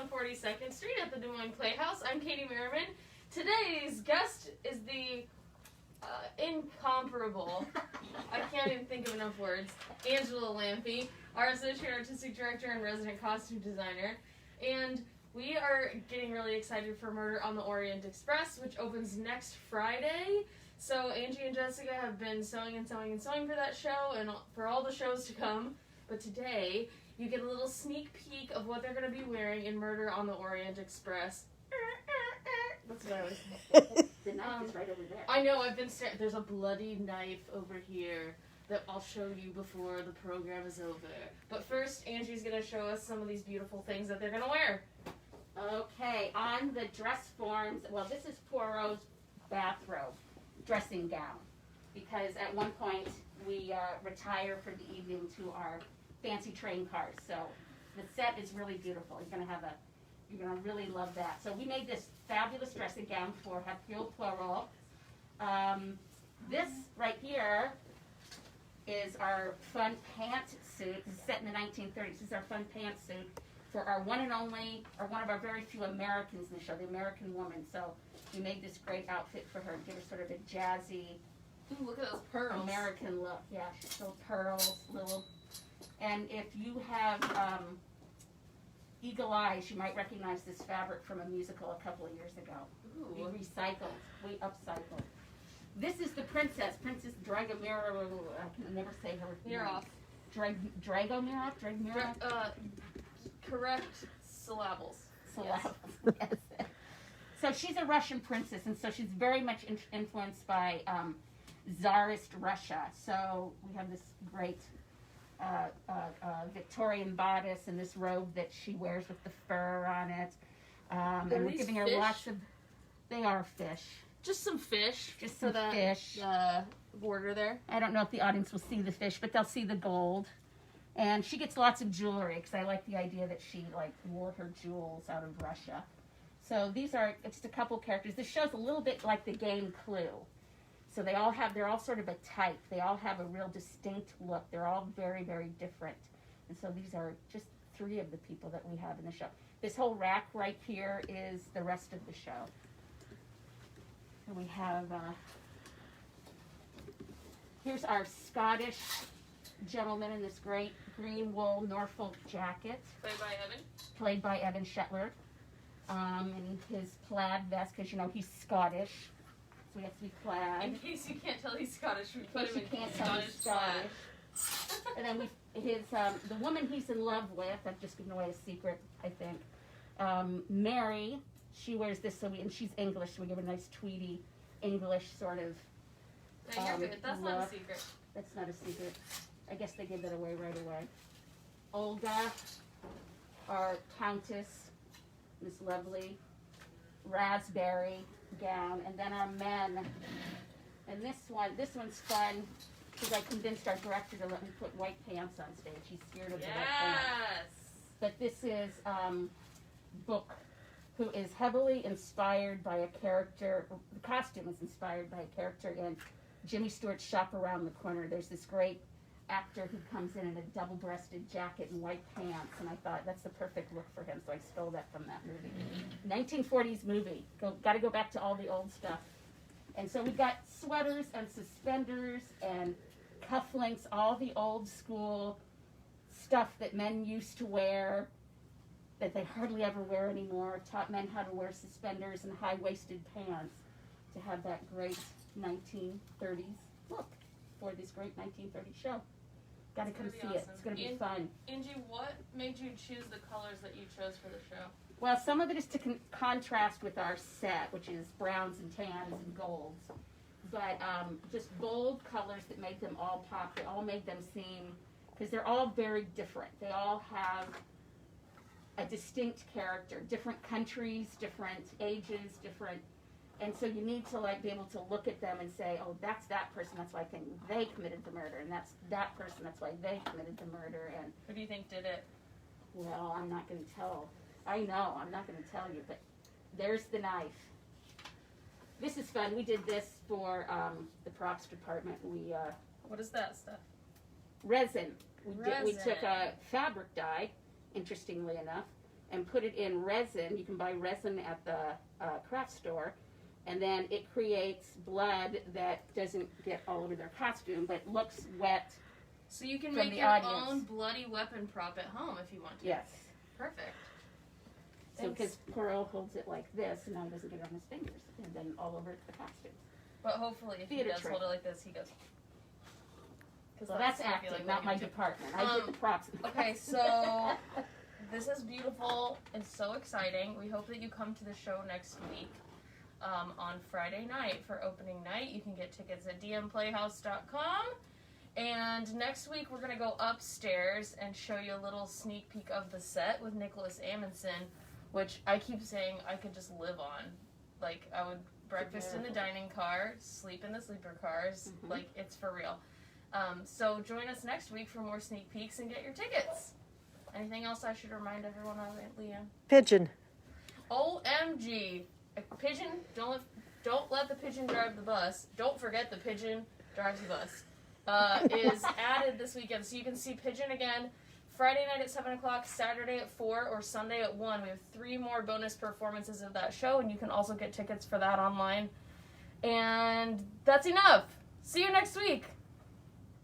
on 42nd Street at the Des Moines Playhouse. I'm Katy Merriman. Today's guest is the incomparable, I can't even think of enough words, Angela Lampe, our Associate Artistic Director and Resident Costume Designer. And we are getting really excited for Murder on the Orient Express, which opens next Friday. So Angie and Jessica have been sewing and sewing and sewing for that show and for all the shows to come. But today, you get a little sneak peek of what they're going to be wearing in Murder on the Orient Express. That's what I was saying. The knife is right over there. I know, I've been staring. There's a bloody knife over here that I'll show you before the program is over. But first, Angie's going to show us some of these beautiful things that they're going to wear. Okay, on the dress forms, well, this is Poirot's bathrobe, dressing gown, because at one point we retire for the evening to our fancy train cars. So the set is really beautiful. You're gonna really love that. So we made this fabulous dressing gown for Hercule Poirot. This right here is our fun pantsuit. This is set in the 1930s. This is our fun pantsuit for our one and only, or one of our very few Americans in the show, the American woman. So we made this great outfit for her, give her sort of a jazzy, Ooh, look at those pearls. American look. Yeah, little pearls, little. And if you have eagle eyes, you might recognize this fabric from a musical a couple of years ago. Ooh. We recycled, we upcycled. This is the Princess Dragomira. I can never say her name. You're off. Dragomira? Correct syllables. Syllables. Yes. So she's a Russian princess, and so she's very much influenced by Tsarist Russia. So we have this great Victorian bodice and this robe that she wears with the fur on it. And we're giving her lots of. They are fish. Just some fish. Just some fish. Border there. I don't know if the audience will see the fish, but they'll see the gold. And she gets lots of jewelry because I like the idea that she wore her jewels out of Russia. So these are just a couple characters. This show's a little bit like the game Clue. So they're all sort of a type. They all have a real distinct look. They're all very, very different. And so these are just three of the people that we have in the show. This whole rack right here is the rest of the show. And we have, here's our Scottish gentleman in this great green wool Norfolk jacket. Played by Evan Shetler. And his plaid vest, because you know he's Scottish. So he has to be plaid. In case you can't tell he's Scottish, we put him in Scottish plaid. And then the woman he's in love with, I've just given away a secret, I think. Mary, she wears this, and she's English, so we give her a nice tweedy English sort of No, you're good. That's look. not a secret. That's not a secret. I guess they give that away right away. Olga, our Countess, this lovely raspberry gown, and then our men. And this one's fun because I convinced our director to let me put white pants on stage. He's scared of the white pants. But this is Book, who is heavily inspired by a character. The costume is inspired by a character in Jimmy Stewart's Shop Around the Corner. There's this great actor who comes in a double-breasted jacket and white pants, and I thought that's the perfect look for him, so I stole that from that movie. 1940s movie. Got to go back to all the old stuff. And so we've got sweaters and suspenders and cufflinks, all the old school stuff that men used to wear that they hardly ever wear anymore. Taught men how to wear suspenders and high-waisted pants to have that great 1930s look for this great 1930s show. Got to come see it. It's going to be fun. Angie, what made you choose the colors that you chose for the show? Well, some of it is to contrast with our set, which is browns and tans and golds. But just bold colors that make them all pop. They all make them seem, because they're all very different. They all have a distinct character. Different countries, different ages, different. And so you need to be able to look at them and say, oh, that's that person, that's why I think they committed the murder, and that's that person, that's why they committed the murder. And who do you think did it? Well, I'm not going to tell. I know, I'm not going to tell you, but there's the knife. This is fun. We did this for the props department. What is that stuff? Resin. We took a fabric dye, interestingly enough, and put it in resin. You can buy resin at the craft store, and then it creates blood that doesn't get all over their costume, but looks wet. So you can From make the your audience. own bloody weapon prop at home if you want to. Yes. Perfect. So because Poirot holds it like this, and now he doesn't get it on his fingers, and then all over the costume. But hopefully, if he Theater does trick. hold it like this, he goes. So that's I feel acting, like not what my you do. department. I did the props. in the Okay, costume. so this is beautiful and so exciting. We hope that you come to the show next week on Friday night for opening night. You can get tickets at dmplayhouse.com. And next week we're going to go upstairs and show you a little sneak peek of the set with Nicholas Amundsen, which I keep saying I could just live on. Like, I would breakfast in the dining car, sleep in the sleeper cars. Mhm. Like, it's for real. So join us next week for more sneak peeks and get your tickets. Anything else I should remind everyone of, Leanne? Pigeon. OMG. A pigeon, don't let the pigeon drive the bus. Don't forget the pigeon drives the bus. Is added this weekend. So you can see Pigeon again Friday night at 7 o'clock, Saturday at 4, or Sunday at 1. We have 3 more bonus performances of that show, and you can also get tickets for that online. And that's enough. See you next week.